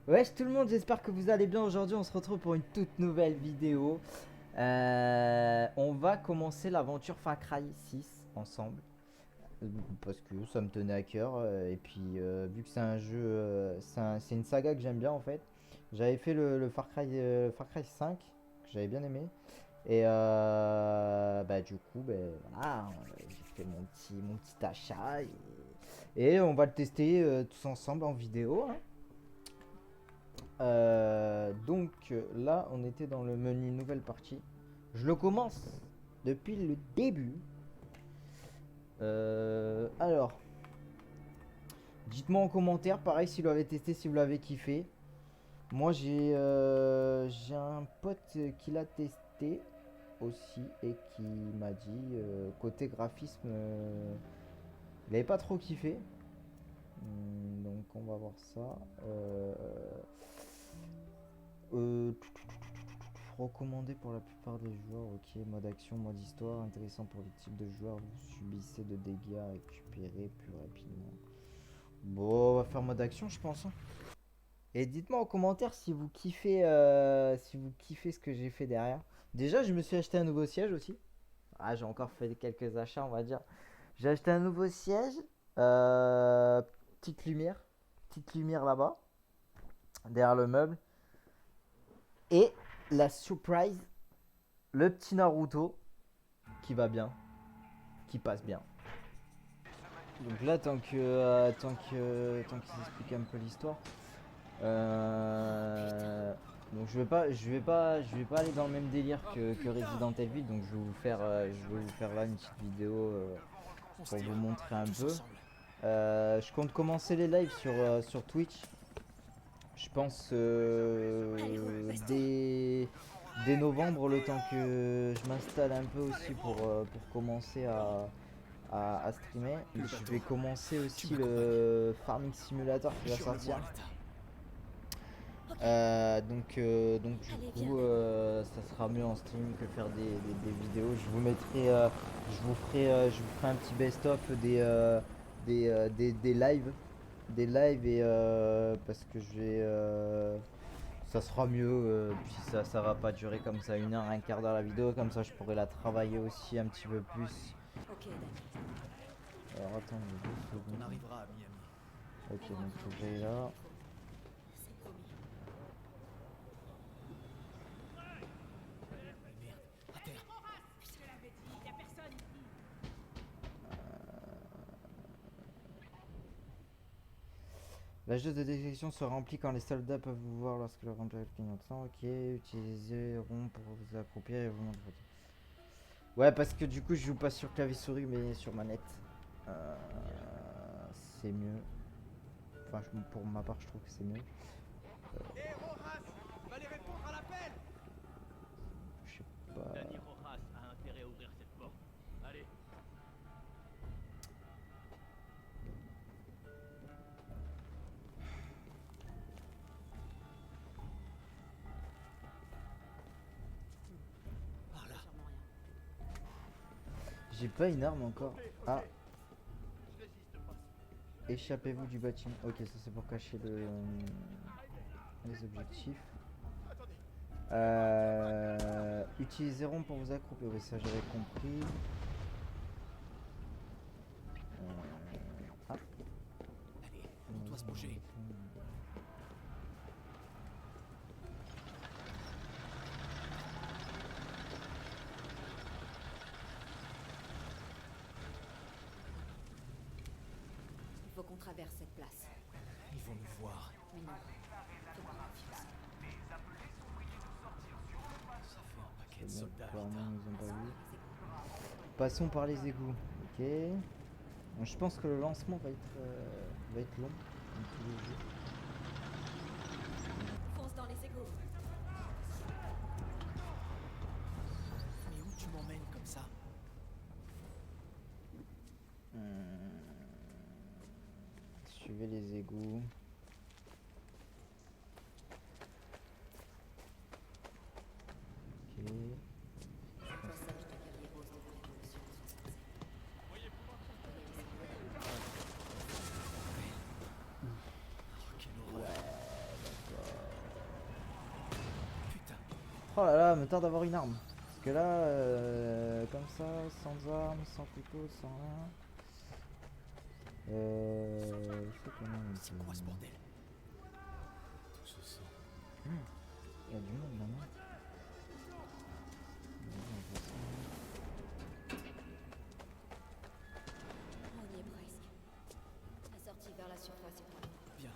Wesh tout le monde, j'espère que vous allez bien. Aujourd'hui on se retrouve pour une toute nouvelle vidéo. On va commencer l'aventure Far Cry 6 ensemble. Parce que ça me tenait à cœur. Et puis vu que c'est un jeu, c'est une saga que j'aime bien en fait. J'avais fait le Far Cry 5 que j'avais bien aimé. Et bah du coup voilà, j'ai fait mon petit achat. Et on va le tester tous ensemble en vidéo, hein. Donc là on était dans le menu nouvelle partie. Je le commence depuis le début. Alors dites-moi en commentaire pareil si vous l'avez testé, si vous l'avez kiffé. Moi j'ai un pote qui l'a testé aussi et qui m'a dit côté graphisme il avait pas trop kiffé. Donc on va voir ça. Recommandé pour la plupart des joueurs. Ok, mode action, mode histoire, intéressant pour les types de joueurs. Vous subissez de dégâts récupérés plus rapidement. Bon, on va faire mode action, je pense, hein. Et dites-moi en commentaire si vous kiffez ce que j'ai fait derrière. Déjà, je me suis acheté un nouveau siège aussi. Ah, j'ai encore fait quelques achats, on va dire. J'ai acheté un nouveau siège. Euh, petite lumière là-bas, derrière le meuble. Et la surprise, le petit Naruto qui va bien, qui passe bien. Donc là, tant qu'il s'explique un peu l'histoire. Donc je vais pas aller dans le même délire que Resident Evil. Donc je vais vous faire là une petite vidéo pour vous montrer un peu. Je compte commencer les lives sur Twitch. Je pense dès novembre, le temps que je m'installe un peu aussi pour commencer à streamer. Je vais commencer aussi le Farming Simulator qui va sortir. Donc du coup ça sera mieux en stream que faire des vidéos. Je vous ferai un petit best-of des lives. Et parce que ça sera mieux, puis ça va pas durer comme ça 1 heure, un quart d'heure la vidéo, comme ça je pourrais la travailler aussi un petit peu plus. Alors attends, 2 secondes. On arrivera à Miami. Ok, donc faut que j'aille là. La jauge de détection se remplit quand les soldats peuvent vous voir lorsque le remplir clignotant. Ok, utilisez rond pour vous accroupir et vous montrer. Ouais, parce que du coup je joue pas sur clavier souris mais sur manette. C'est mieux. Enfin, pour ma part, je trouve que c'est mieux. Je sais pas. Danny Rojas a intérêt à ouvrir cette porte. Allez. Par là. J'ai pas une arme encore. Ah. Échappez-vous du bâtiment. Ok, ça c'est pour cacher les objectifs. Utilisez rond pour vous accroupir. Oui, ça j'avais compris. Ah. Allez, on doit se bouger. Il faut qu'on traverse cette place. Ils vont nous voir. Mais non, fais-moi confiance. Ça fait un paquet de soldats. Apparemment, ils ont pas vu. Passons par les égouts. Ok. Bon, je pense que le lancement va être long. Comme tous les jeux. Fonce dans les égouts. Mais où tu m'emmènes comme ça? Suivez les égouts. Passage de guerrier rose de la Révolution en 67. Oh, quelle horreur. Putain, Oh là là, me tarde d'avoir une arme. Parce que là, comme ça, sans arme, sans couteau, sans rien. C'est comment c'est quoi ce bordel? Tout ce sang. Il y a du monde maintenant. On y est presque. La sortie vers la surface est prête. Bien.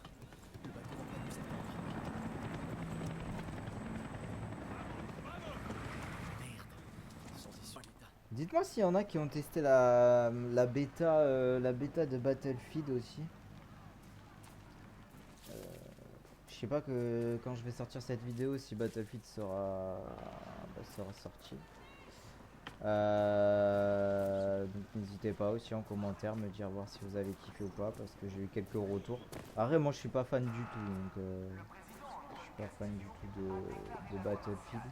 Le bateau va pas nous attendre. Merde. Ils sont issus à l'état. Dites-moi s'il y en a qui ont testé la bêta de Battlefield aussi. Je sais pas que quand je vais sortir cette vidéo si Battlefield sera sorti. Donc n'hésitez pas aussi en commentaire me dire voir si vous avez kiffé ou pas parce que j'ai eu quelques retours. Après moi je suis pas fan du tout donc je suis pas fan du tout de Battlefield.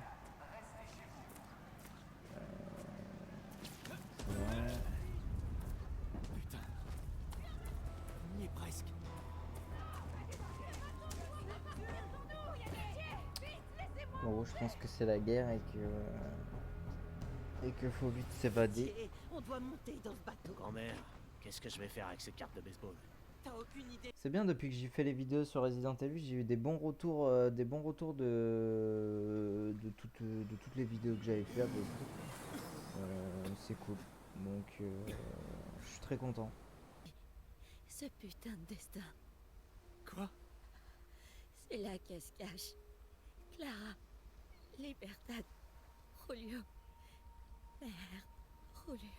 C'est vrai. Putain. On y est presque. En gros je pense que c'est la guerre et que faut vite s'évader. On doit monter dans ce bateau. Grand-mère, qu'est-ce que je vais faire avec ces cartes de baseball? T'as aucune idée. C'est bien depuis que j'ai fait les vidéos sur Resident Evil, j'ai eu des bons retours de toutes les vidéos que j'avais fait à peu près. C'est cool. Donc je suis très content. Ce putain de destin, Quoi? c'est là qu'elle se cache. Clara, Libertad, Julio. Merde, Julio.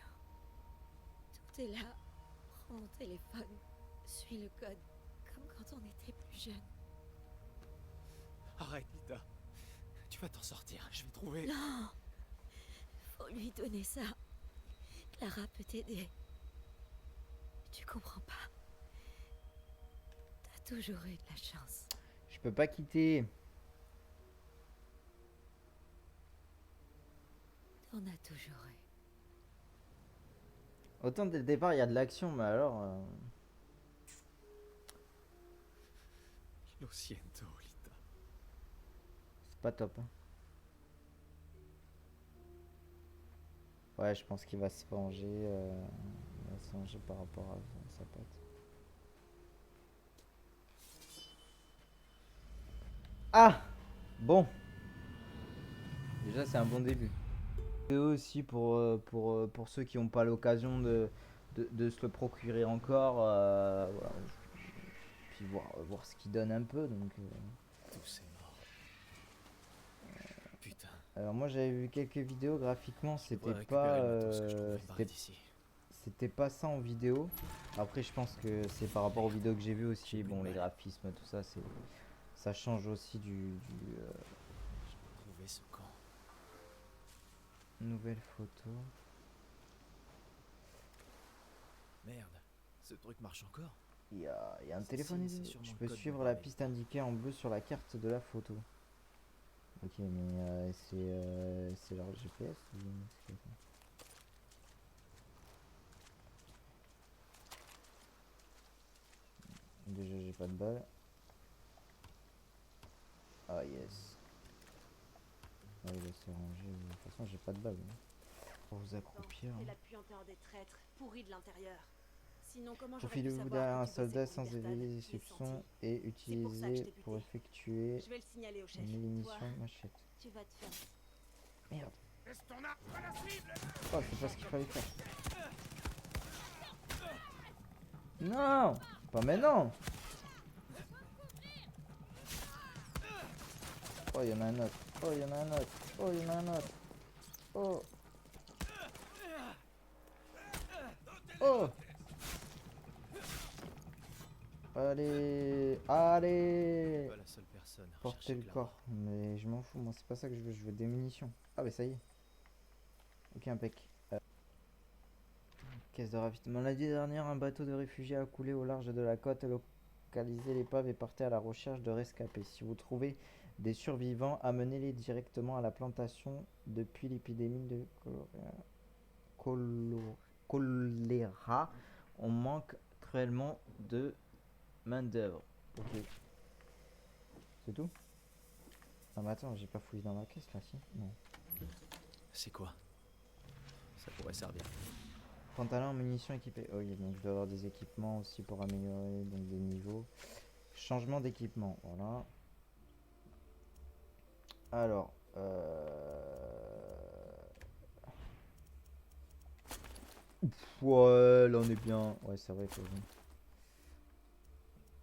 Tout est là. Prends mon téléphone. Suis le code. Comme quand on était plus jeune. Arrête, Lita. Tu vas t'en sortir. Je vais trouver. Non! Faut lui donner ça. Clara peut t'aider. Tu comprends pas? T'as toujours eu de la chance. Je peux pas quitter. On a toujours eu. Autant dès le départ il y a de l'action, mais alors Lo siento, Lita. c'est pas top. Hein. Ouais, je pense qu'il va se venger. Il va se venger par rapport à sa pote. Ah! Bon. Déjà, c'est un bon début. Et aussi pour ceux qui n'ont pas l'occasion de se le procurer encore. Voilà. Puis voir ce qu'il donne un peu. Donc, Tout c'est mort. Putain. alors moi j'avais vu quelques vidéos graphiquement, Je devrais récupérer le matos que je trouverai une barrette ici. c'était pas ça en vidéo. Après je pense que c'est par rapport aux vidéos que j'ai vues aussi. Bon les graphismes tout ça ça change aussi Trouver ce camp. nouvelle photo. Merde. Ce truc marche encore? Il y a un C'est téléphone c'est ici. sûrement Je le peux code suivre de la Barney. piste indiquée en bleu sur la carte de la photo. Ok mais c'est leur GPS ou c'est quoi? Déjà j'ai pas de balle. Ah yes. Ah, il va se ranger. De toute façon j'ai pas de balle. Hein. Pour vous accroupir. C'est la puanteur des traîtres, pourris de l'intérieur. Sinon, comment j'aurais pu Profilez-vous savoir derrière que un tu bossais soldat pour sans Libertad? éveiller les Je l'ai soupçons senti. et C'est pour ça que je utilisez t'ai pour buté. effectuer Je vais le signaler au chef. une Toi, élimination machette. tu vas te faire. Merde. Oh, c'est pas ce qu'il fallait faire. Non! Pas maintenant! Oh, il y en a un autre. Oh, il y en a un autre. Oh, il y en a un autre. Oh! Oh! Allez! Allez! Pas la seule personne à Porter rechercher le Clara. corps. Mais je m'en fous, moi c'est pas ça que je veux des munitions. Ah, bah ça y est. Ok, impec. Caisse de ravitaillement. Lundi dernière, un bateau de réfugiés a coulé au large de la côte. Localisez l'épave et partez à la recherche de rescapés. Si vous trouvez des survivants, amenez-les directement à la plantation depuis l'épidémie de choléra. On manque cruellement de main-d'œuvre. Ok. C'est tout? Ah, mais attends, j'ai pas fouillé dans la caisse là, si? Non. C'est quoi? Ça pourrait servir. Pantalon, munitions équipées. Ok, donc je dois avoir des équipements aussi pour améliorer donc des niveaux. Changement d'équipement, voilà. Alors, ouais, là on est bien. Ouais, c'est vrai que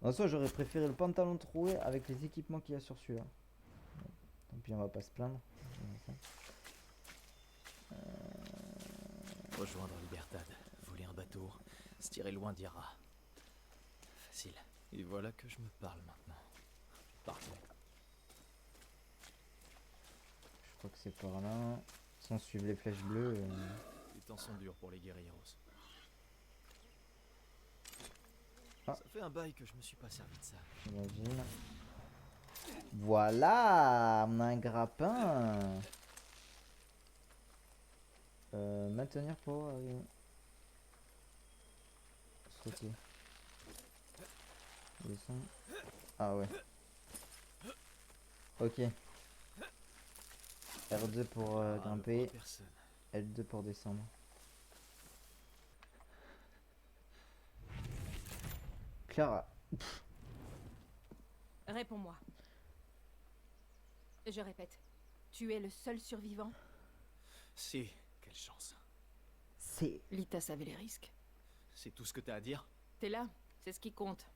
en soi, j'aurais préféré le pantalon troué avec les équipements qu'il y a sur celui-là. Tant pis, on va pas se plaindre. Rejoindre Libertad, voler un bateau, se tirer loin d'Yara. Facile. Et voilà que je me parle maintenant. Parfait. Je crois que c'est par là. Sans suivre les flèches bleues. Les temps sont durs pour les guerrieros. Ah. Ça fait un bail que je me suis pas servi de ça. J'imagine. Voilà, on a un grappin. Maintenir pour sauter. Descendre. Ah ouais. Ok. R2 pour Ah, grimper, le personne. L2 pour descendre. Clara. Réponds-moi. Je répète, tu es le seul survivant? Si, quelle chance. C'est... Lita savait les risques. C'est tout ce que t'as à dire? T'es là, c'est ce qui compte.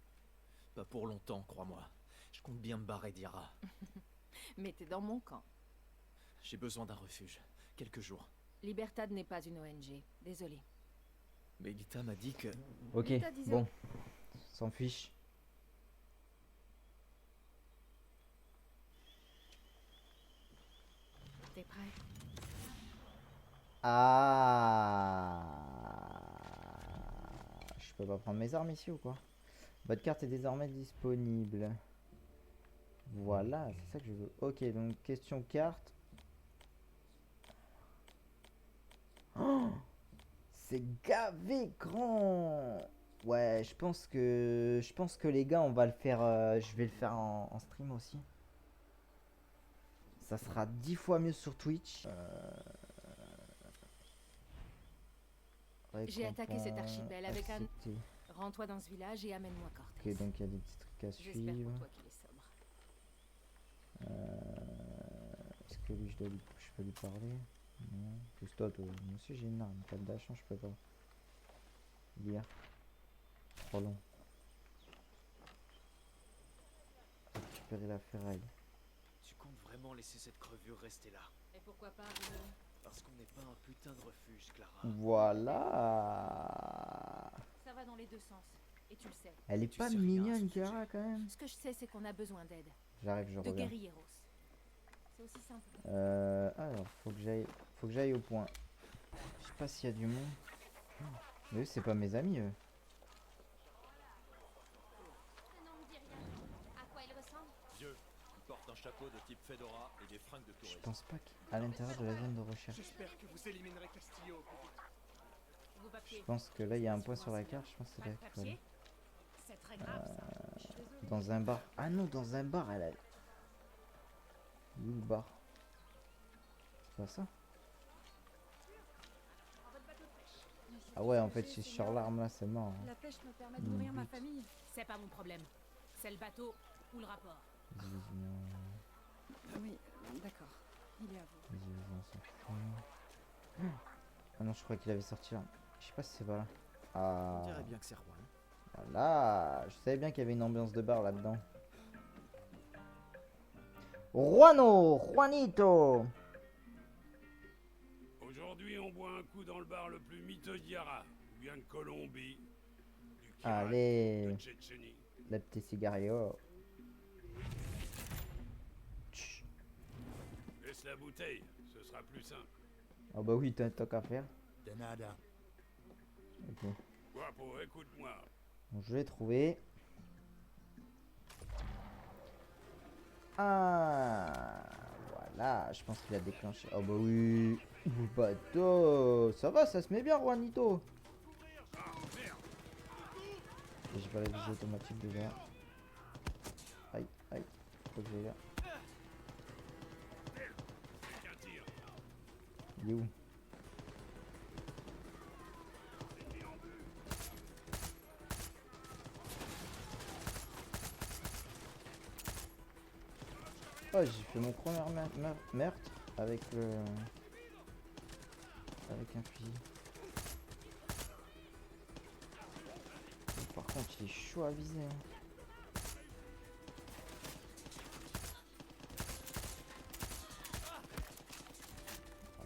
Pas pour longtemps, crois-moi. Je compte bien me barrer d'Yara. Mais t'es dans mon camp. J'ai besoin d'un refuge. Quelques jours. Libertad n'est pas une ONG, désolé. Mais Lita m'a dit que... Ok, Lita disait- bon. S'en fiche. T'es prêt? Ah, je peux pas prendre mes armes ici ou quoi? Votre carte est désormais disponible. Voilà, c'est ça que je veux. Ok, donc question carte. Oh, c'est gavé grand. Ouais, je pense que les gars, on va le faire. Je vais le faire en stream aussi. Ça sera 10 fois mieux sur Twitch. J'ai attaqué cet archipel avec un- accepté. Rends-toi dans ce village et amène-moi Cortez. Ok, donc il y a des petits trucs à J'espère suivre. pour toi qu'il est sobre. Est-ce que lui, je peux lui parler? Non. Juste toi, toi. Moi aussi, j'ai une arme. Pas de d'achat, je peux pas. Lire. Trop long. Récupérer la ferraille. Tu comptes vraiment laisser cette crevure rester là? Et pourquoi pas Parce qu'on n'est pas un putain de refuge, Clara. Voilà. Ça va dans les deux sens. Et tu le sais. Elle est Tu pas sais rien à mignonne, ce Clara, quand même. Ce que je sais, c'est qu'on a besoin d'aide. J'arrive, je De reviens. guerrieros. C'est aussi simple. Alors, faut que j'aille au point. Je sais pas s'il y a du monde. Mais eux, c'est pas mes amis, eux. Ce nom me dit rien. À quoi il ressemble? Vieux, il porte un chapeau de type fedora et des fringues de Je touriste. pense pas qu'à l'intérieur de la zone de recherche. J'espère que vous éliminerez Castillo au plus vite. Vos Je papiers. pense que là, il y a un point sur la carte. Je pense que c'est Pas là de qu'il faut aller. papier? C'est très grave ça. Je suis désolée. Dans un bar. Ah non, dans un bar, elle a... Où le bar? C'est pas ça? Ah ouais, en fait, si je sors l'arme là, c'est mort. Hein. La pêche me permet de nourrir ma famille. C'est pas mon problème. C'est le bateau ou le rapport. Oui, d'accord. Il est à vous. Ah non, je crois qu'il avait sorti là. Je sais pas si c'est pas là. On Ah, dirait bien que c'est Juan. voilà. Je savais bien qu'il y avait une ambiance de bar là-dedans. Juanito. Aujourd'hui, on boit un coup dans le bar le plus miteux d'Yara, ou bien de Colombie, du Kirak, Allez, de Tchétchénie. le petit cigario. Tch. Laisse la bouteille, ce sera plus simple. Ah bah oui, t'as tant qu'à faire. De nada. Ok. Guapo, écoute-moi. Donc, je l'ai trouvé. Ah, voilà, je pense qu'il a déclenché. Oh bah oui. Ouh, bateau. Ça va, ça se met bien, Juanito. J'ai pas la visée automatique déjà. Aïe, aïe. Faut que j'aille là. Il est où? Oh, j'ai fait mon premier meurtre avec le... avec un fusil. Par contre, il est chaud à viser. Hein.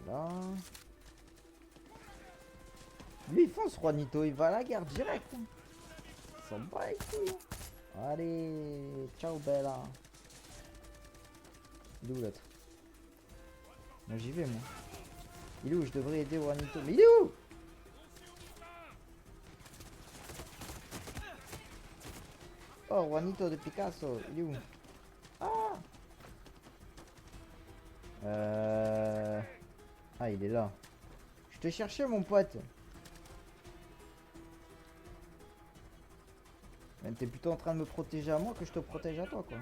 Voilà. Lui, il fonce, Juanito. Il va à la guerre direct. Hein. Il s'en bat les couilles. Hein. Allez, ciao, Bella. Il est où l'autre? Moi, j'y vais, moi. Il est où? Je devrais aider Juanito. Mais il est où? Oh, Juanito de Picasso, il est où? Ah! Ah, il est là. Je te cherchais, mon pote. Mais t'es plutôt en train de me protéger à moi que je te protège à toi, quoi.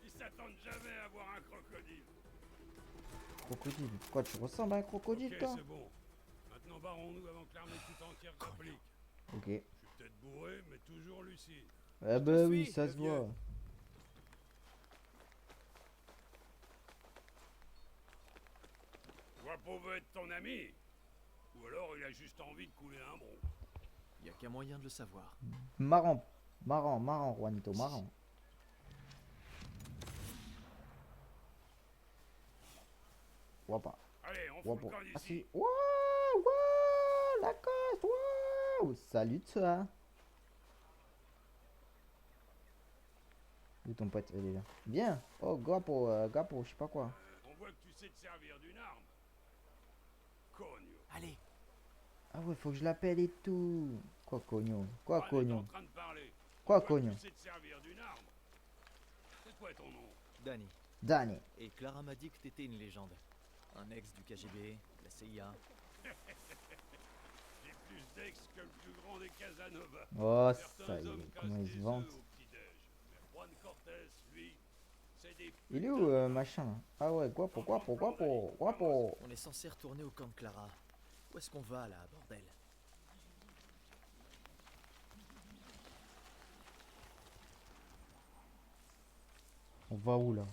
Ils s'attendent jamais à voir un crocodile. Crocodile. Quoi, tu ressembles à un crocodile, Ok, toi? c'est bon. Maintenant barrons-nous avant que l'armée tout entière s'applique. Ok. Je suis peut-être bourré, mais toujours lucide. Ah bah oui, suis, ça le se vieux. voit. Guapo veut être ton ami. Ou alors il a juste envie de couler un bron. Y a qu'un moyen de le savoir. Marrant. Marrant, marrant, Juanito, marrant. Wapa. Allez, on fout Wapo. le camp Ah d'ici. si. Waouh, waouh, la coste, waouh. Salut de ça. Où ton pote? Il est là. Bien. Oh, Gapo, Gapo, je sais pas quoi. On voit que tu sais te servir d'une arme. Cogno. Allez, Ah ouais, faut que je l'appelle et tout. Quoi, cognon? Quoi, On est cognon? en train de parler. Quoi, On voit que cognon? tu sais te servir d'une arme. C'est quoi ton nom? Danny. Danny. Et Clara m'a dit que t'étais une légende. Un ex du KGB, la CIA. J'ai plus d'ex que le plus grand des Casanova. Oh, Certains ça y hommes est, cassent comment il des se œufs vante. au petit-déj. Mais Juan Cortés, lui, c'est des... Il est où, machin là? Ah ouais, Guapo, Guapo, Guapo, Guapo. On est censé retourner au camp de Clara. Où est-ce qu'on va là, bordel? On va où là?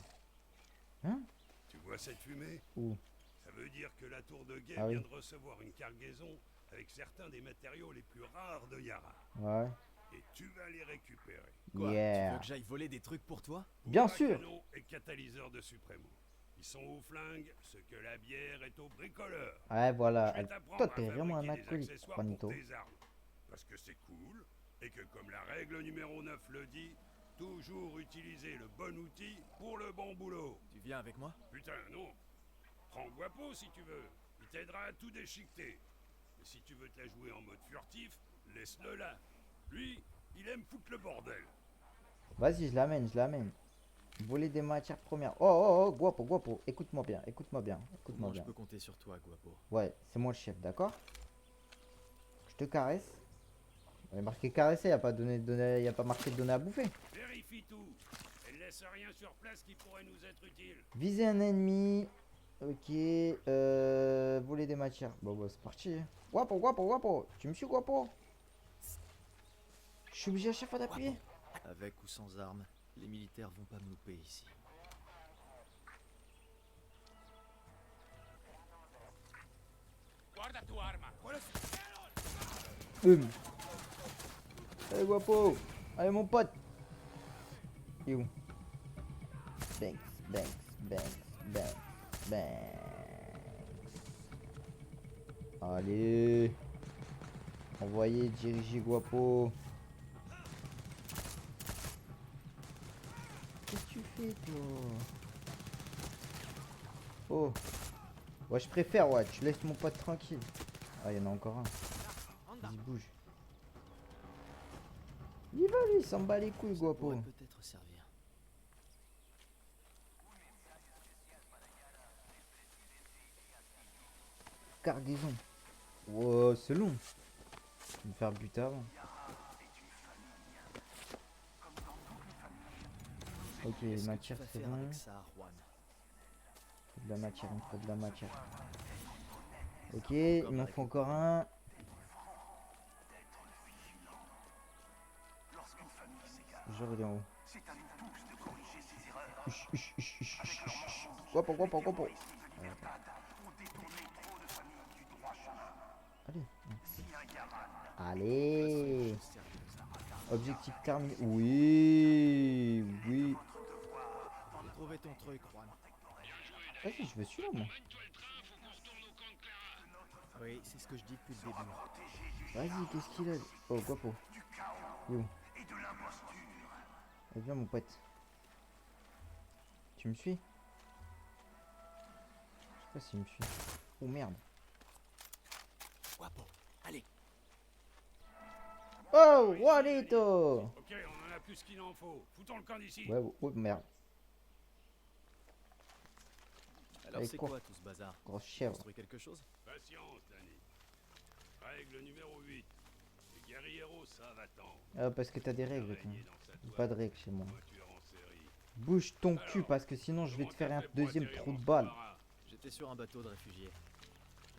Hein? Tu vois cette fumée? Où? Ça veut dire que la tour de guet Ah oui. vient de recevoir une cargaison avec certains des matériaux les plus rares de Yara. Ouais. Et tu vas les récupérer. Quoi? Tu Yeah. veux que j'aille voler des trucs pour toi? Bien Poudre à sûr. canon et catalyseur de Supremo. Ils sont aux flingues, ce que la bière est aux bricoleurs. Ouais, voilà. Je vais t'apprendre Toi, à t'es vraiment un fabriquer des acolyte, accessoires Juanito. pour tes armes. Parce que c'est cool, et que comme la règle numéro 9 le dit, toujours utiliser le bon outil pour le bon boulot. Tu viens avec moi? Putain, non. Prends Guapo si tu veux. Il t'aidera à tout déchiqueter. Mais si tu veux te la jouer en mode furtif, laisse-le là. Lui, il aime foutre le bordel. Vas-y, je l'amène, je l'amène. Voler des matières premières. Oh, oh, oh, Guapo, Guapo. Écoute-moi bien, écoute-moi bien, écoute-moi Comment je bien. peux compter sur toi, Guapo? Ouais, c'est moi le chef, d'accord? Je te caresse. Il y a marqué caresser, y a pas y a pas marqué de donner à bouffer. Vérifie tout. Et ne laisse rien sur place qui pourrait nous être utile. Viser un ennemi. Ok. Voler des matières. Bon, bah, c'est parti. Guapo, Guapo, Guapo. Tu me suis, Guapo? Je suis obligé à chaque fois d'appuyer. Avec ou sans armes, les militaires vont pas me louper ici. Guarda tua arma. Allez, Guapo. Allez, mon pote. Il est où? Banks, Banks, Banks, Banks, Banks. Allez. Envoyez, diriger Guapo. Qu'est-ce que tu fais, toi? Oh. Ouais, je préfère, ouais. Tu laisses mon pote tranquille. Ah, il y en a encore un. Vas-y, bouge. Il va, lui, il s'en bat les couilles, Ça Guapo. pourrait peut-être servir. cargaison. Wow, c'est long. Je vais me faire buter avant. Ok, Qu'est-ce que tu matière vas c'est faire bon. avec ça, Juan? Faut de la matière, il me faut de la matière. Ok, il m'en faut encore un. Genre il est en haut. Guapo, guapo, guapo. Allez. Allez. Objectif terminé. Oui. Oui. J'ai trouvé ton truc, Juan. Vas-y, je veux celui-là, moi. Oui, c'est ce que je dis depuis le début. Vas-y, qu'est-ce qu'il a? Oh, guapo. Yo. Eh bien, mon pote. Tu me suis? Je sais pas s'il me suit. Oh merde. Guapo, allez. Oh, Juanito! Ok, on en a plus qu'il en faut. Foutons le camp d'ici. Ouais, oh merde. Alors Allez, c'est cours. quoi tout ce bazar? Grosse chèvre. Construit quelque chose? Patience, Danny. Règle numéro 8. Les guerrieros savent attendre. Ah, parce que t'as des règles, toi. Araignée dans sa toile, Pas de règles chez moi. voiture en série. Bouge ton cul, Alors, parce que sinon je vais te comment faire t'as un fait pour deuxième atterrir trou en de balle. sous-marin? J'étais sur un bateau de réfugiés.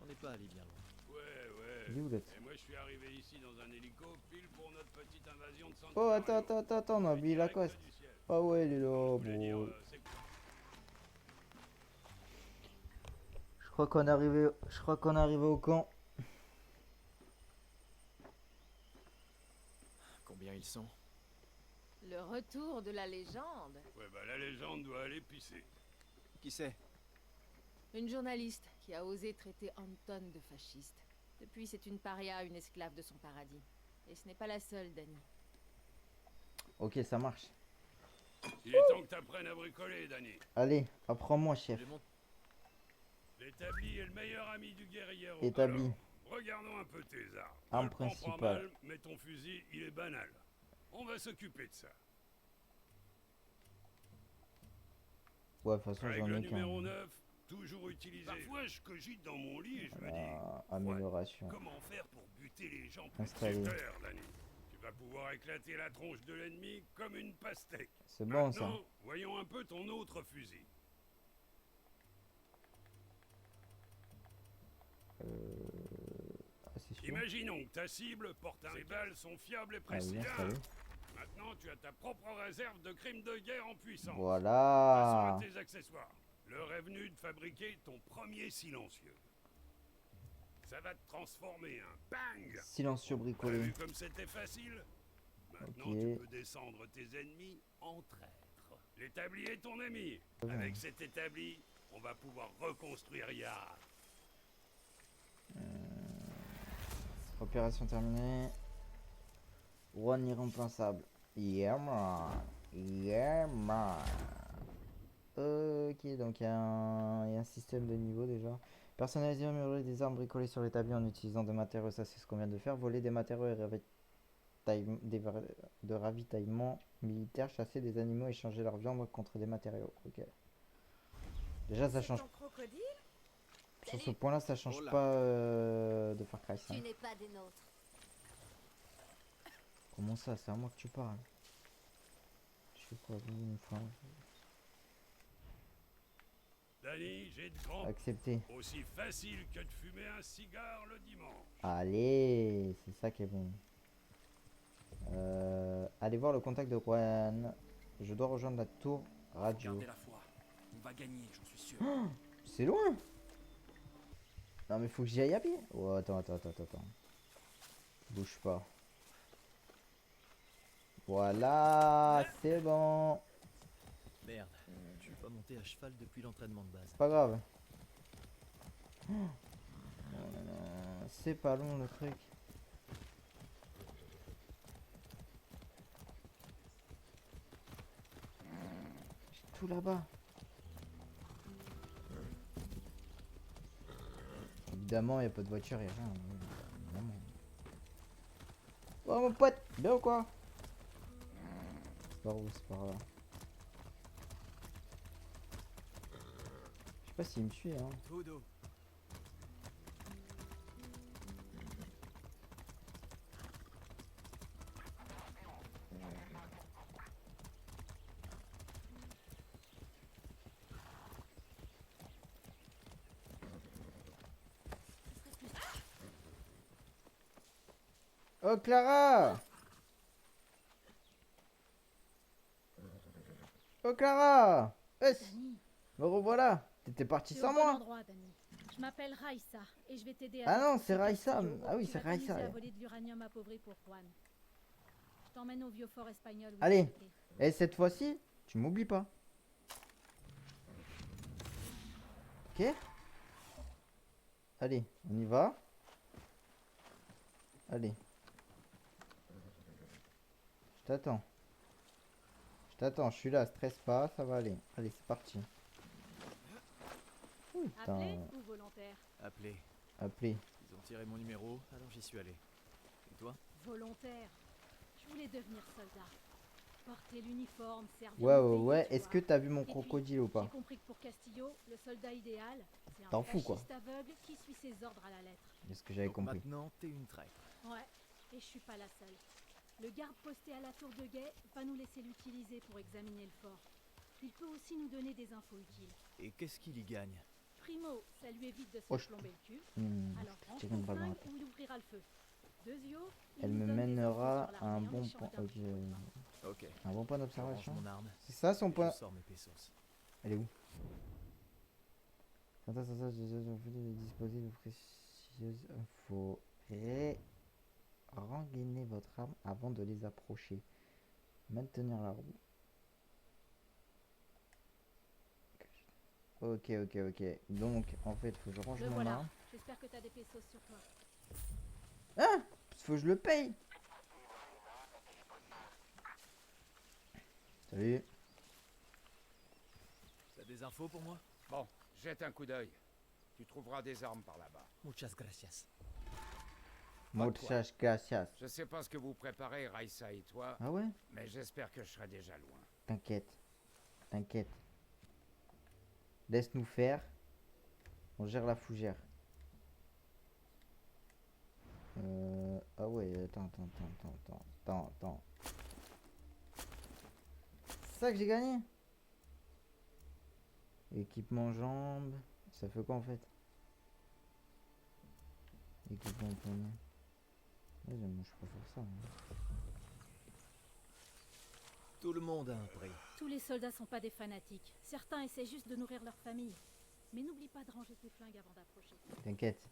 On n'est pas allé bien loin. Ouais. Il est où l'autre? Et moi je suis arrivé ici dans un hélico pile pour notre petite invasion de Santa Oh, Maria. attends, on a oublié Direct Lacoste. du ciel. Ah ouais, il est là, Je voulais dire, bon. c'est Je crois qu'on est arrivé au camp. Combien ils sont? Le retour de la légende. Ouais, bah la légende doit aller pisser. Qui c'est? Une journaliste qui a osé traiter Anton de fasciste. Depuis, c'est une paria, une esclave de son paradis. Et ce n'est pas la seule, Danny. Ok, ça marche. Il est temps que t'apprennes à bricoler, Danny. Allez, apprends-moi, chef. J'ai mon- L'établi est le meilleur ami du guerrier. Établi. Alors, regardons un peu tes armes. Arme Je le prends pas principale. mal, mais ton fusil, il est banal. On va s'occuper de ça. Ouais, de toute façon, j'en Règle ai numéro qu'un. 9, toujours utiliser. Parfois, je cogite dans mon lit et je me dis, Ah, amélioration. comment faire pour buter les gens plus Installé. super, Danny? Tu vas pouvoir éclater la tronche de l'ennemi comme une pastèque. C'est bon, ça. Maintenant, voyons un peu ton autre fusil. Ah, c'est sûr. Imaginons que ta cible porte un... Ces balles sont fiables et Ah oui, précises. installé. Maintenant, tu as ta propre réserve de crimes de guerre en puissance. Passons Voilà. à tes accessoires. L'heure est venue de fabriquer ton premier silencieux. Ça va te transformer un bang. Silencieux T'as bricolé. vu comme c'était facile? Maintenant, Ok. tu peux descendre tes ennemis en traître. L'établi est ton ami. Avec cet établi, on va pouvoir reconstruire Yara. Opération terminée. One irremplaçable. Yeah man. Yeah man. Ok, donc il y a un système de niveau déjà. Personnaliser et améliorer des armes bricolées sur l'établi en utilisant des matériaux, ça c'est ce qu'on vient de faire. Voler des matériaux et de ravitaillement militaire, chasser des animaux et échanger leur viande contre des matériaux. Ok. Déjà ça change. Ton crocodile? Sur ce point là ça change Oh là. pas de Far Cry 5. Tu n'es pas des nôtres. Comment ça? C'est à moi que tu parles. Je sais pas, une fois. Danny, j'ai de grands... Accepté. Aussi facile que de fumer un cigare le dimanche. Allez, c'est ça qui est bon. Allez voir le contact de Juan. Je dois rejoindre la tour radio. Gardez la foi. On va gagner, j'en suis sûr. C'est loin. Non mais faut que j'y aille à pied. Oh, attends. Bouge pas. Voilà, c'est bon. Merde, je suis pas monté à cheval depuis l'entraînement de base. C'est pas grave. Oh là là, c'est pas long le truc. J'ai tout là-bas. Évidemment, il n'y a pas de voiture, il n'y a rien. Évidemment. Oh mon pote, bien ou quoi? C'est par où? C'est par là. Je sais pas s'il me suit, hein. Todo. Oh Clara! Oh Clara! Dani, Me revoilà! T'étais parti tu es sans au bon moi! endroit, Dani. Je m'appelle Raissa et je vais t'aider Ah à non, détruire c'est ce Raissa. castillo Ah oui, qui c'est va t'amuser Raissa. à voler de l'uranium appauvri pour Juan. Je t'emmène au vieux fort espagnol. Où il Allez. a été. Et cette fois-ci, tu m'oublies pas. Ok? Allez, on y va. Allez. Je t'attends. Je t'attends, je suis là, stresse pas, ça va aller. Allez, c'est parti. Putain, Appelé ou volontaire? Appelé. appelé. Ils ont tiré mon numéro, alors j'y suis allé. Et toi? Volontaire. Je voulais devenir soldat. Porter l'uniforme, servir Ouais, mon ouais, pays, ouais. tu Est-ce vois. que t'as vu mon Et puis, crocodile ou J'ai pas? compris que pour Castillo, le soldat idéal, c'est un T'en fous, quoi. fasciste aveugle qui suit ses ordres à la lettre. C'est ce que j'avais Donc compris. maintenant, t'es une traître. Ouais, et je suis pas la seule. Le garde posté à la tour de guet va nous laisser l'utiliser pour examiner le fort. Il peut aussi nous donner des infos utiles. Et qu'est-ce qu'il y gagne? Primo, ça lui évite de se Oh, faire plomber le cul. Alors je range tire ton une balle dans la flingue tête. ou il ouvrira le feu. Deuxio, il Elle nous me donne des infos mènera sur à un l'armée en bon échange point. d'un Ok. petit coup de main. Ok. Un bon point Je range d'observation. mon arme. C'est ça son et point. Je sors mes pesos. Elle est où? Attends, je voulais disposer de précieuses infos. Rengainez votre arme avant de les approcher. Maintenir la roue. Ok, ok, ok. Donc, en fait, faut que je range Le mon voilà. arme. J'espère que t'as des pesos sur toi. Ah! Faut que je le paye! Salut. T'as des infos pour moi? Bon, jette un coup d'œil. Tu trouveras des armes par là-bas. Muchas gracias. Muchas gracias. Je sais pas ce que vous préparez, Raissa et toi, Ah ouais? mais j'espère que je serai déjà loin. T'inquiète. T'inquiète. Laisse-nous faire. On gère la fougère. Ah ouais, attends. C'est ça que j'ai gagné? Équipement jambes. Ça fait quoi en fait? Équipement poignet. Ouais, moi je préfère ça. Hein. Tout le monde a un prix. Tous les soldats sont pas des fanatiques. Certains essaient juste de nourrir leur famille. Mais n'oublie pas de ranger tes flingues avant d'approcher. T'inquiète.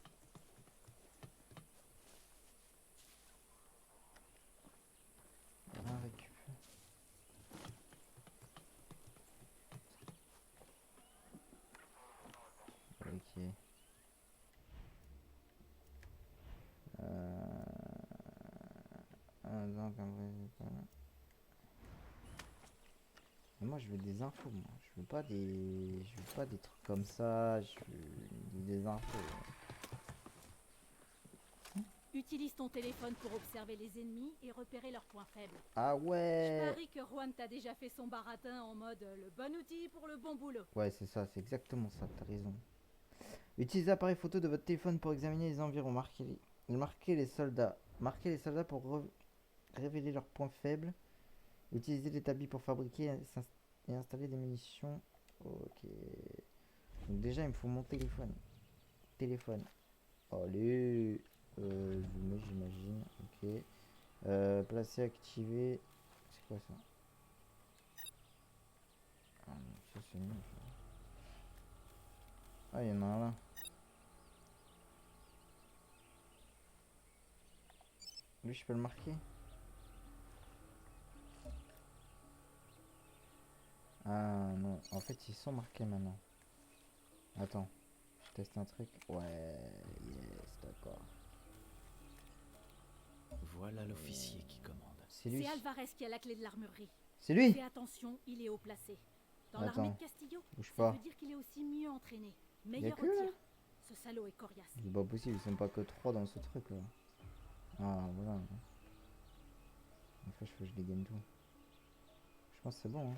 Rien récup. Ok. Donc, mais moi je veux des infos, moi. Je veux pas des trucs comme ça. Je veux des infos. Utilise ton téléphone pour observer les ennemis et repérer leurs points faibles. Ah Je ouais. parie que Juan t'a déjà fait son baratin en mode le bon outil pour le bon boulot. Ouais, c'est ça, c'est exactement ça, t'as raison. Utilisez l'appareil photo de votre téléphone pour examiner les environs. Marquez les soldats. Marquez les soldats pour révéler leurs points faibles. Utilisez l'établi pour fabriquer et installer des munitions. Ok. Donc déjà, il me faut mon téléphone. Allez. Zoomer, j'imagine. Ok. Placer, activer. C'est quoi ça? Ah non, ça c'est nul. Ah, il y en a un là. Lui, je peux le marquer. Ah non, en fait, ils sont marqués maintenant. Attends, je teste un truc. Ouais, yes, d'accord. Voilà l'officier qui commande. C'est lui. C'est Alvarez qui a la clé de l'armurerie. C'est lui. Fais attention, il est haut placé. Dans Attends. l'armée de Castillo, Bouge ça pas. veut dire qu'il est aussi mieux entraîné, meilleur que au là tir. Ce salaud est coriace. C'est pas possible, ils sont pas que 3 dans ce truc là. Ah voilà. En fait, je dégaine tout. Je pense que c'est bon. Hein.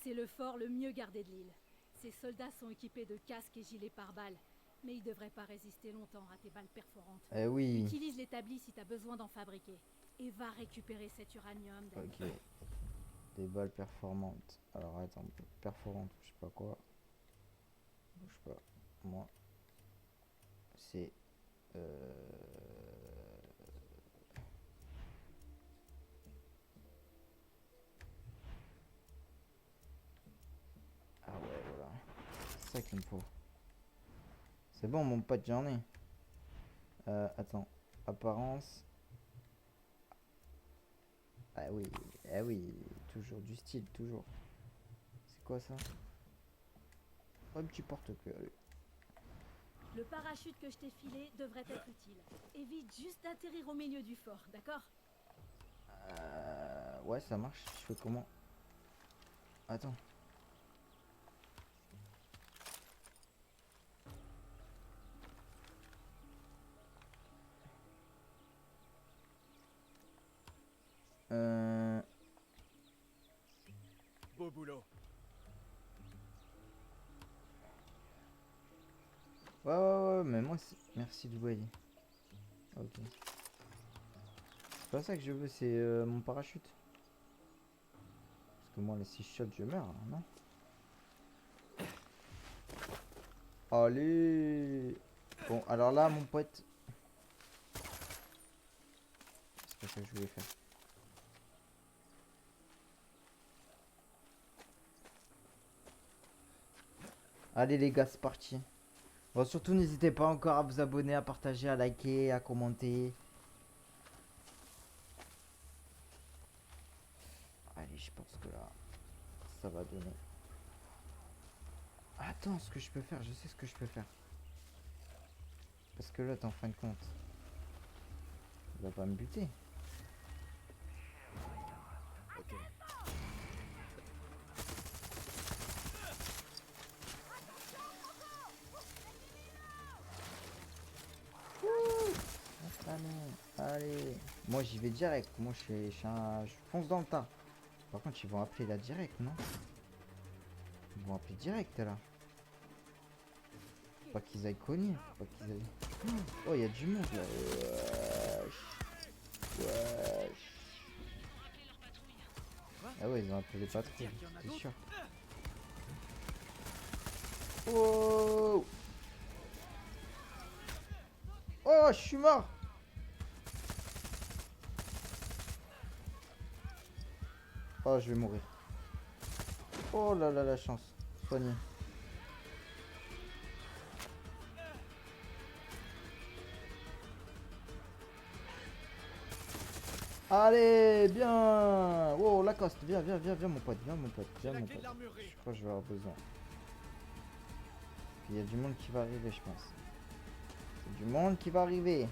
C'est le fort le mieux gardé de l'île. Ses soldats sont équipés de casques et gilets pare-balles, mais ils devraient pas résister longtemps à tes balles perforantes. Eh oui. Utilise l'établi si t'as besoin d'en fabriquer. Et va récupérer cet uranium. Danny. Ok. Des balles performantes. Alors attends, performantes, je sais pas quoi. Bouge pas. Moi. C'est. ça qu'il me faut. C'est bon, mon pote, j'en ai. Attends. Apparence. Ah oui, toujours du style, toujours. C'est quoi ça? Un petit porte-clés, allez. Le parachute que je t'ai filé devrait être utile. Évite juste d'atterrir au milieu du fort, d'accord? Ouais, ça marche. Je fais comment? Attends. Beau boulot. Ouais, mais moi, merci de voyer. Ok. C'est pas ça que je veux, c'est mon parachute. Parce que moi, là, si je saute, je meurs, hein, non? Allez! Bon, alors là, mon pote. C'est pas ça que je voulais faire. Allez, les gars, c'est parti. Bon, surtout, n'hésitez pas encore à vous abonner, à partager, à liker, à commenter. Allez, je pense que là, ça va donner. Attends, ce que je peux faire, je sais ce que je peux faire. Parce que là, t'es en fin de compte. Il va pas me buter. Ok. Allez. Moi, j'y vais direct. Moi, je fonce dans le tas. Par contre, ils vont appeler là direct, non? Ils vont appeler direct là. Faut pas qu'ils aillent cogner. Faut pas qu'ils aillent... Oh, il y a du monde là. Wesh. Ah ouais, ils ont appelé les patrouilles, c'est sûr. Oh! Oh, je suis mort! Oh, je vais mourir. Oh là là, la chance. Soigné. Allez, bien. Oh, Lacoste, viens, mon pote, viens, mon pote, viens, mon pote. Je crois que je vais avoir besoin. Il y a du monde qui va arriver, je pense. C'est du monde qui va arriver.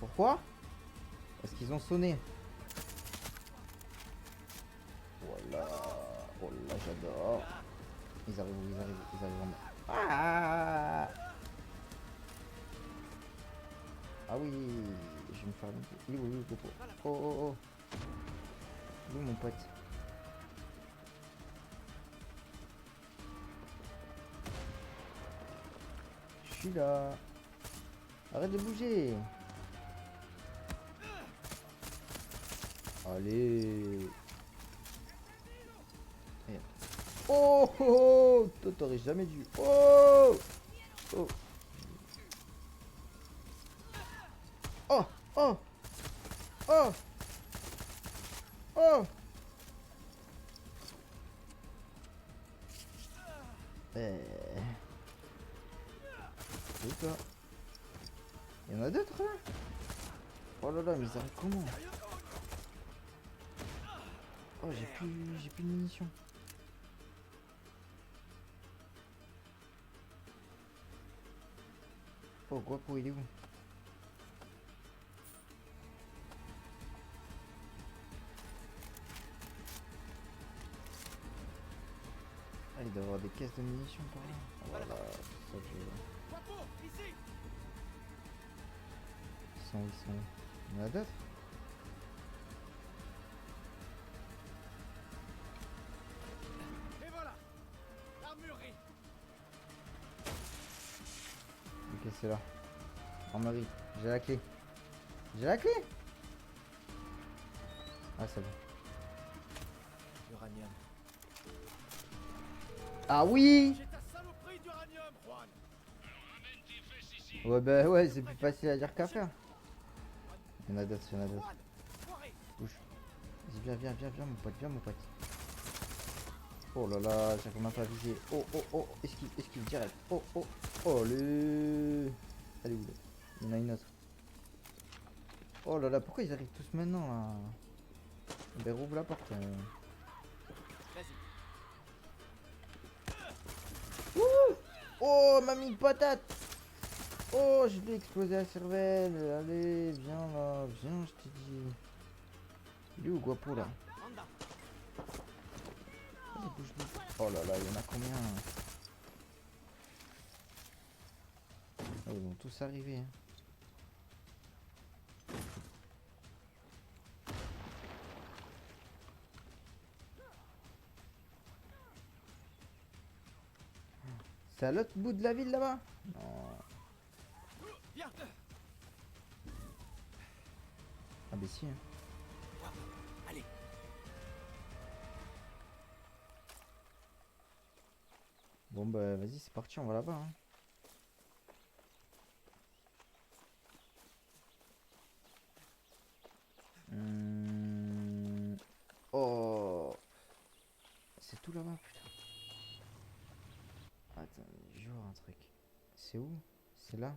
Pourquoi? Parce qu'ils ont sonné. Voilà. Oh là, j'adore. Ils arrivent en... Ah! Ah oui, je vais me faire... Oui, Popo. Oh. Oui, mon pote. Je suis là. Arrête de bouger. Allez. Merde. Oh, toi t'aurais jamais dû. Oh. C'est ça. Il y en a d'autres là. Oh là là, mais ils arrivent comment? Oh, j'ai plus de munitions. Oh, Guapo, il est où? Ah, il doit y avoir des caisses de munitions par là. Voilà, c'est ça que je veux. Ils sont où? Il y en a d'autres? Et voilà, l'armurerie. Ok, c'est là. Armerie, j'ai la clé. J'ai la clé. Ah, c'est bon. Uranium. Ah oui. J'ai ta saloperie d'uranium, Juan. Ouais, bah ouais, c'est plus facile à dire qu'à faire. Il y en a d'autres, Bouge. Vas-y, viens, mon pote, Oh là là, j'arrive même pas à viser. Oh oh oh, esquive direct. Oh oh oh le. Elle est où là? Il y en a une autre. Oh là là, pourquoi ils arrivent tous maintenant là? Ben rouvre la porte. Ouh. Oh, m'a mis une patate. Oh, je l'ai explosé la cervelle. Allez, viens là, viens, je t'ai dit. Il est où Guapo là? Allez, bouge-le. Oh là là, il y en a combien? Ah, ils vont tous arriver. Hein. C'est à l'autre bout de la ville là-bas? Non. Viens. Ah bah si. Hein. Allez. Bon bah vas-y, c'est parti, on va là-bas. Hein. Oh. C'est tout là-bas, putain. Attends, je vais voir un truc. C'est où? C'est là?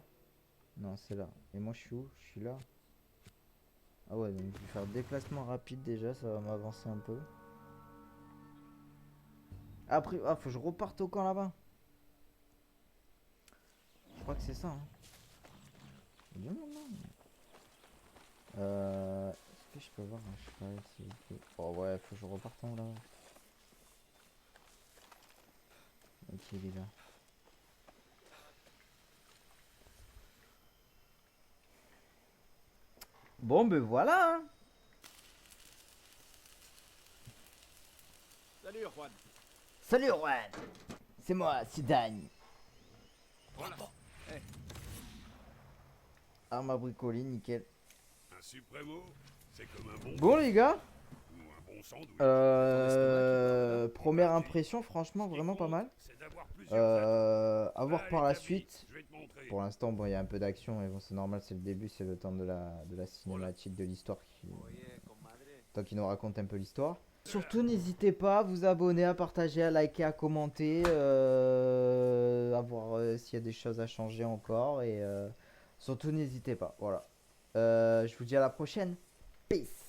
Non, c'est là. Et moi, je suis où? Je suis là. Ah ouais, donc je vais faire déplacement rapide déjà, ça va m'avancer un peu. Après, ah, faut que je reparte au camp là-bas. Je crois que c'est ça. Hein. Il y a du monde, non? Est-ce que je peux voir un cheval s'il vous plaît? Oh ouais, faut que je reparte en là. Ok, il est là. Bon, ben voilà. Hein. Salut, Juan. Salut, Juan. C'est moi, c'est Dan. Voilà. Arme à bricoler, nickel. Un suprêmo, c'est comme un bon Bon, les gars. ou un bon sandwich. Première impression, franchement, vraiment pas mal. C'est d'avoir plusieurs À voir Allez, par la Tabi, suite. je vais te montrer. Pour l'instant, bon, il y a un peu d'action, mais bon, c'est normal, c'est le début, c'est le temps de la cinématique, de l'histoire. Tant qu'il nous raconte un peu l'histoire. Surtout, n'hésitez pas à vous abonner, à partager, à liker, à commenter, à voir s'il y a des choses à changer encore. Et surtout, n'hésitez pas. Voilà. Je vous dis à la prochaine. Peace.